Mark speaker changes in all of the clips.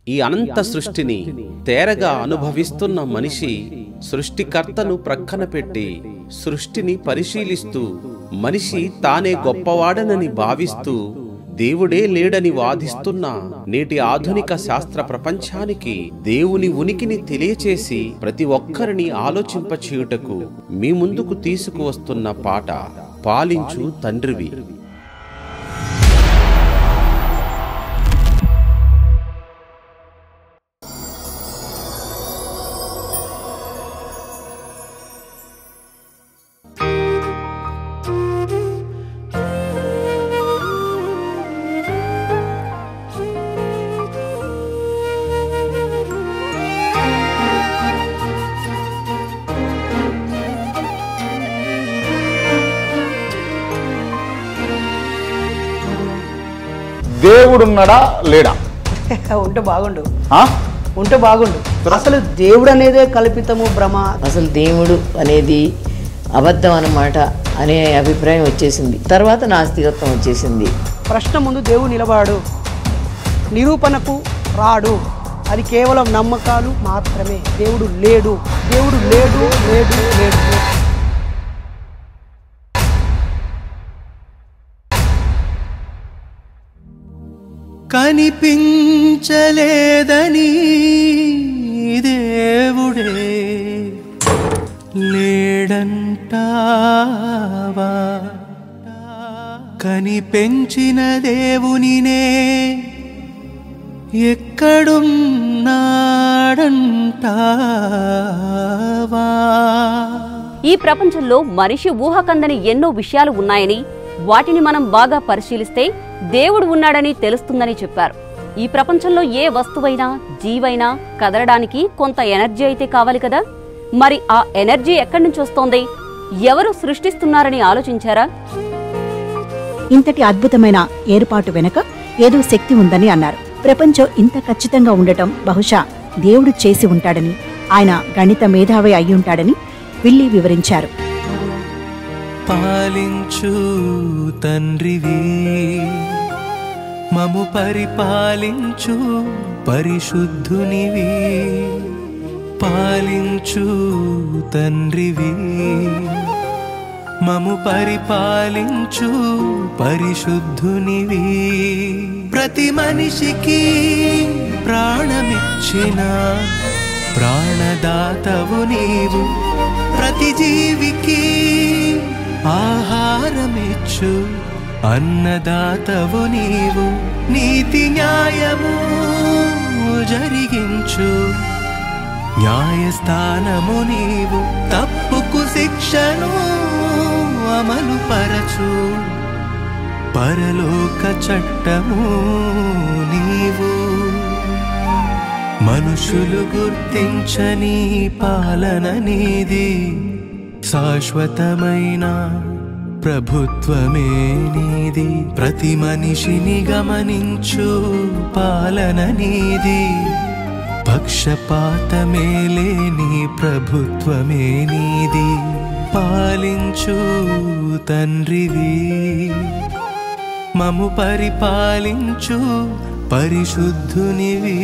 Speaker 1: ఈ అనంత సృష్టిని తేరగా అనుభవిస్తున్న మనిషి సృష్టికర్తను ప్రక్కన పెట్టి సృష్టిని పరిశీలిస్తూ మనిషి తానే గొప్పవాడనని భావిస్తూ దేవుడే లేడని వాదిస్తున్న నేటి ఆధునిక శాస్త్ర ప్రపంచానికి దేవుని ఉనికిని తెలియచేసి ప్రతి ఒక్కరిని ఆలోచింపచేయుటకు మీ ముందుకు తీసుకువస్తున్న పాట పాలించు తండ్రివి.
Speaker 2: దేవుడున్నాడా లేడా?
Speaker 3: ఉంటే బాగుండు, ఉంటే బాగుండు. అసలు దేవుడు అనేదే కల్పితము, భ్రమ.
Speaker 4: అసలు దేవుడు అనేది అబద్ధం అన్నమాట అనే అభిప్రాయం వచ్చేసింది. తర్వాత నాస్తికత్వం వచ్చేసింది.
Speaker 3: ప్రశ్న ముందు దేవుడు నిలబడు, నిరూపణకు రాడు. అది కేవలం నమ్మకాలు మాత్రమే. దేవుడు లేడు, దేవుడు లేడు, లేడు, లేడు.
Speaker 5: కనిపించలేదని దేవుడే లేడంటావా? కనిపెంచిన దేవునినే ఎక్కడున్నాడంటావా?
Speaker 6: ఈ ప్రపంచంలో మనిషి ఊహకందని ఎన్నో విషయాలు ఉన్నాయని, వాటిని మనం బాగా పరిశీలిస్తే దేవుడు ఉన్నాడని తెలుస్తుందని చెప్పారు. ఈ ప్రపంచంలో ఏ వస్తువైనా జీవైనా కదలడానికి కొంత ఎనర్జీ అయితే కావాలి కదా. మరి ఆ ఎనర్జీ ఎక్కడి నుంచి వస్తోంది? ఎవరు సృష్టిస్తున్నారని ఆలోచించారా?
Speaker 7: ఇంతటి అద్భుతమైన ఏర్పాటు వెనుక ఏదో శక్తి ఉందని అన్నారు. ప్రపంచం ఇంత ఖచ్చితంగా ఉండటం బహుశా దేవుడు చేసి ఉంటాడని, ఆయన గణిత మేధావి అయ్యుంటాడని విల్లి వివరించారు.
Speaker 5: పాలించు తండ్రివి, మము పరిపాలించు పరిశుద్ధునివి. పాలించు తండ్రివి, మము పరిపాలించు పరిశుద్ధునివి. ప్రతి మనిషికి ప్రాణమిచ్చిన ప్రాణదాతవు నీవు. ప్రతి జీవికి ఆహారమిచ్చు అన్నదాతవు నీవు. నీతి న్యాయము జరిగించు న్యాయస్థానము నీవు. తప్పుకు శిక్షను అమలు పరచు పరలోక చట్టము నీవు. మనుషులు గుర్తించని పాలన నీది, శాశ్వతమైన ప్రభుత్వమే నీది. ప్రతి మనిషిని గమనించు పాలన నీది, పక్షపాతమే లేని ప్రభుత్వమే నీది. పాలించు తండ్రివి, మము పరిపాలించు పరిశుద్ధునివి.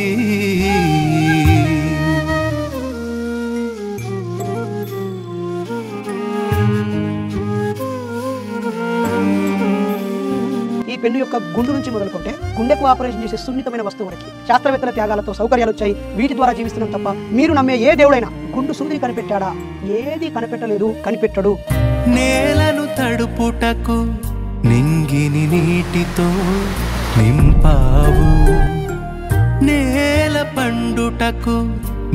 Speaker 3: ఈ పెన్ను యొక్క గుండు నుంచి మొదలుకుంటే గుండెకు ఆపరేషన్ చేసే సున్నితమైన వస్తువు వరకు శాస్త్రవేత్తల త్యాగాలతో సౌకర్యాలు వచ్చాయి. వీటి ద్వారా జీవిస్తున్నాం తప్ప మీరు నమ్మే ఏ దేవుడైనా గుండు సూదిని కనిపెట్టాడా? ఏది కనిపెట్టలేదు, కనిపెట్టడు.
Speaker 5: నేలను తడుపుటకు నింగిని నీటితో నింపావు. నేల పండుటకు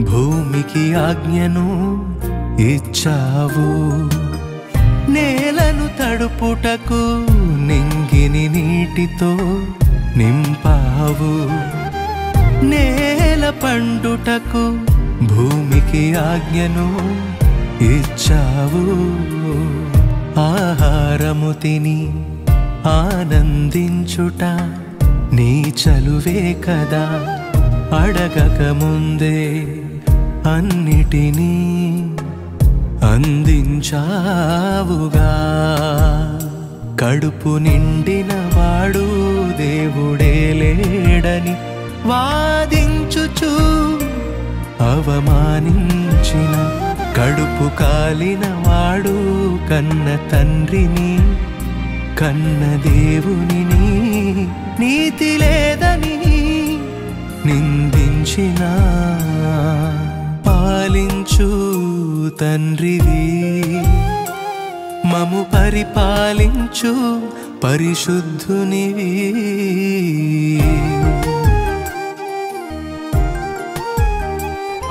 Speaker 5: భూమికి ఆజ్ఞను ఇచ్చావు. నేలను తడుపుటకు నింగిని నీటితో నింపావు. నేల పండుటకు భూమికి ఆజ్ఞను ఇచ్చావు. ఆహారము తిని ఆనందించుట నీ చలువే కదా. అడగక ముందే అన్నిటినీ అందించావుగా. కడుపు నిండిన వాడు దేవుడే లేడని వాదించు అవమానించిన కడుపు కాలిన వాడు కన్న తండ్రిని కన్న దేవుని నీతి లేదని నిందించిన పాలించు తండ్రివి మము పరిపాలించు పరిశుద్ధునివి.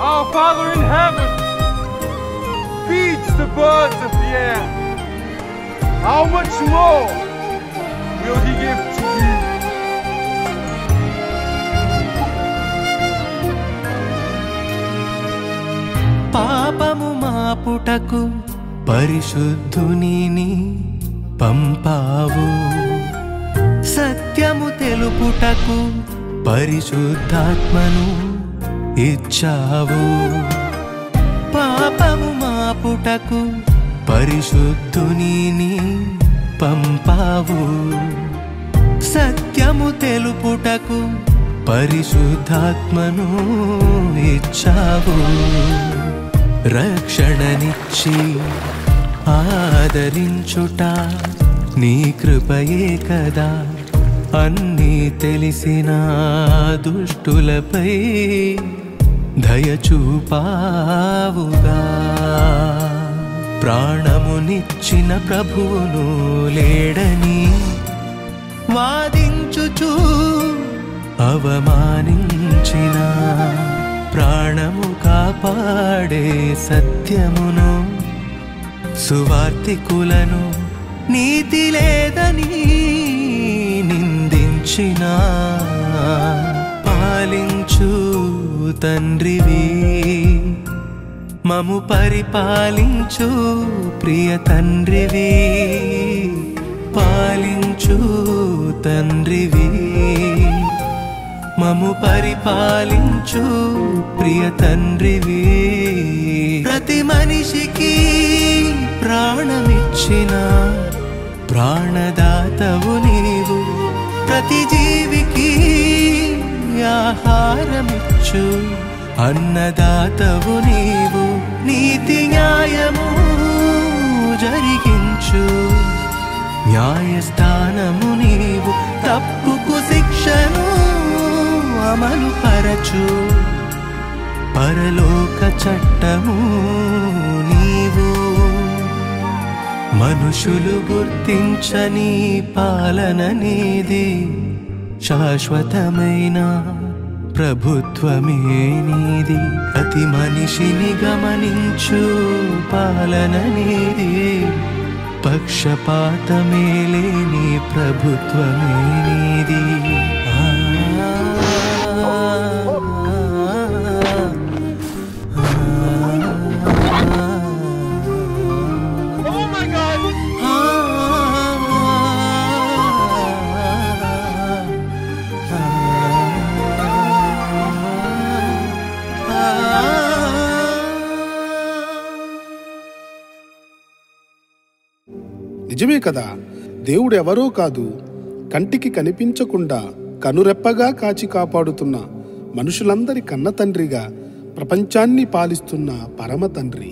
Speaker 8: Our Father in heaven feeds the birds of the air. How much more will He give to you?
Speaker 5: పాపము మాపుటకు పరిశుద్ధునిని పంపావు, సత్యము తెలుపుటకు పరిశుద్ధాత్మను ఇచ్చావు. పాపము మాపుటకు పరిశుద్ధునిని పంపావు, సత్యము తెలుపుటకు పరిశుద్ధాత్మను ఇచ్చావు. రక్షణనిచ్చి ఆదరించుట నీ కృపయే కదా, అన్నీ తెలిసిన దుష్టులపై దయచూపావుగా. ప్రాణమునిచ్చిన ప్రభువును లేడని వాదించుచూ అవమానించిన ప్రాణము కాపాడే సత్యమును సువార్తికులను నీతి లేదని నిందించిన పాలించు తండ్రివి మము పరిపాలించు ప్రియ తండ్రివి. పాలించు తండ్రివి మము పరిపాలించు ప్రియ తండ్రివి. ప్రతి మనిషికి ప్రాణమిచ్చిన ప్రాణదాతవు నీవు, ప్రతి జీవికి ఆహారమిచ్చు అన్నదాతవు నీవు. నీతి న్యాయము జరిగించు న్యాయస్థానము నీవు, తప్పుకు శిక్షను అమలు పరచు పరలోక చట్టము నీవు. మనుషులు గుర్తించని పాలన నీది, శాశ్వతమైన ప్రభుత్వమే నీది. ప్రతి మనిషిని గమనించు పాలన నీది, పక్షపాతమే లేని ప్రభుత్వమే నీది.
Speaker 9: నిజమే కదా, దేవుడు ఎవరో కాదు, కంటికి కనిపించకుండా కనురెప్పగా కాచి కాపాడుతున్న మనుషులందరి కన్న తండ్రిగా ప్రపంచాన్ని పాలిస్తున్న పరమ తండ్రి.